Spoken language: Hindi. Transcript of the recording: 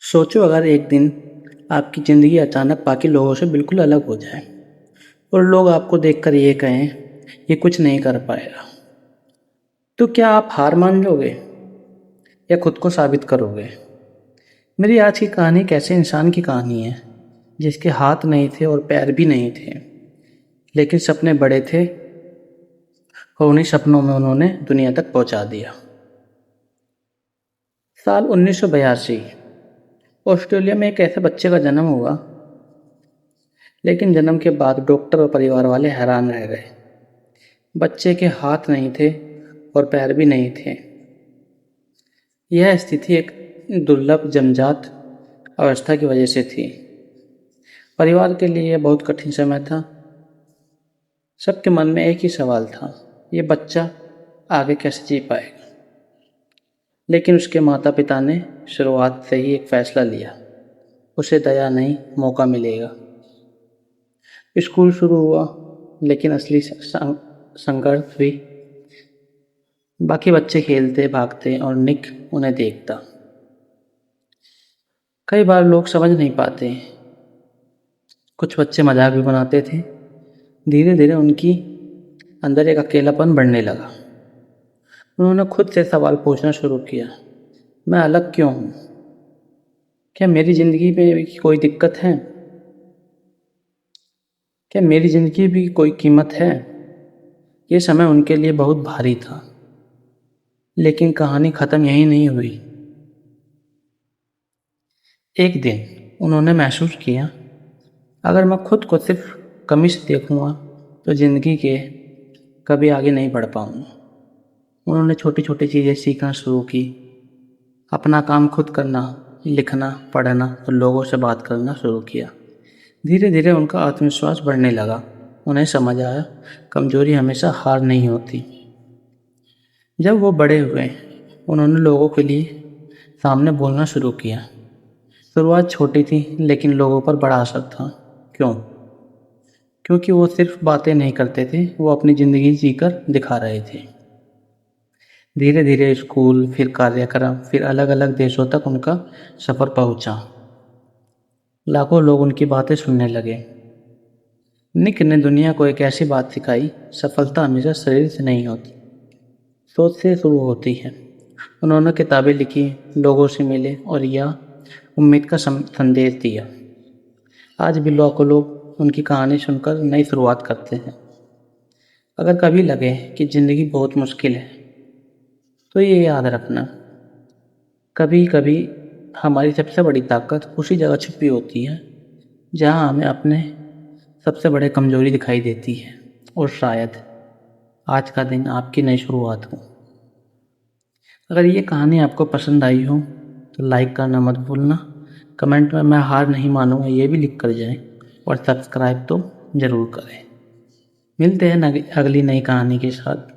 सोचो अगर एक दिन आपकी ज़िंदगी अचानक बाकी लोगों से बिल्कुल अलग हो जाए और लोग आपको देखकर ये कहें ये कुछ नहीं कर पाएगा, तो क्या आप हार मान लोगे या खुद को साबित करोगे? मेरी आज की कहानी एक ऐसे इंसान की कहानी है जिसके हाथ नहीं थे और पैर भी नहीं थे, लेकिन सपने बड़े थे और उन्हीं सपनों में उन्होंने दुनिया तक पहुंचा दिया। साल 1982 ऑस्ट्रेलिया में एक ऐसे बच्चे का जन्म हुआ, लेकिन जन्म के बाद डॉक्टर और परिवार वाले हैरान रह गए। बच्चे के हाथ नहीं थे और पैर भी नहीं थे। यह स्थिति एक दुर्लभ जन्मजात अवस्था की वजह से थी। परिवार के लिए यह बहुत कठिन समय था। सबके मन में एक ही सवाल था, ये बच्चा आगे कैसे जी पाएगा। लेकिन उसके माता पिता ने शुरुआत से ही एक फैसला लिया, उसे दया नहीं मौका मिलेगा। स्कूल शुरू हुआ, लेकिन असली संघर्ष भी। बाकी बच्चे खेलते भागते और निक उन्हें देखता। कई बार लोग समझ नहीं पाते, कुछ बच्चे मजाक भी बनाते थे। धीरे धीरे उनकी अंदर एक अकेलापन बढ़ने लगा। उन्होंने खुद से सवाल पूछना शुरू किया, मैं अलग क्यों हूँ? क्या मेरी ज़िंदगी में कोई दिक्कत है? क्या मेरी ज़िंदगी भी कोई कीमत है? ये समय उनके लिए बहुत भारी था, लेकिन कहानी ख़त्म यहीं नहीं हुई। एक दिन उन्होंने महसूस किया, अगर मैं खुद को सिर्फ कमी से देखूँगा तो ज़िंदगी के कभी आगे नहीं बढ़ पाऊँगा। उन्होंने छोटी छोटी चीज़ें सीखना शुरू की, अपना काम खुद करना, लिखना, पढ़ना और लोगों से बात करना शुरू किया। धीरे धीरे उनका आत्मविश्वास बढ़ने लगा। उन्हें समझ आया, कमज़ोरी हमेशा हार नहीं होती। जब वो बड़े हुए, उन्होंने लोगों के लिए सामने बोलना शुरू किया। शुरुआत छोटी थी, लेकिन लोगों पर बड़ा असर था। क्यों? क्योंकि वो सिर्फ बातें नहीं करते थे, वो अपनी ज़िंदगी जीकर दिखा रहे थे। धीरे धीरे स्कूल, फिर कार्यक्रम, फिर अलग अलग देशों तक उनका सफ़र पहुंचा। लाखों लोग उनकी बातें सुनने लगे। निक ने दुनिया को एक ऐसी बात सिखाई, सफलता हमेशा शरीर से नहीं होती, सोच से शुरू होती है। उन्होंने किताबें लिखी, लोगों से मिले और यह उम्मीद का संदेश दिया। आज भी लाखों लोग उनकी कहानी सुनकर नई शुरुआत करते हैं। अगर कभी लगे कि ज़िंदगी बहुत मुश्किल है, तो ये याद रखना, कभी कभी हमारी सबसे बड़ी ताकत उसी जगह छुपी होती है जहाँ हमें अपने सबसे बड़े कमज़ोरी दिखाई देती है। और शायद आज का दिन आपकी नई शुरुआत हो। अगर ये कहानी आपको पसंद आई हो तो लाइक करना मत भूलना। कमेंट में मैं हार नहीं मानूंगा ये भी लिख कर जाएं और सब्सक्राइब तो ज़रूर करें। मिलते हैं अगली नई कहानी के साथ।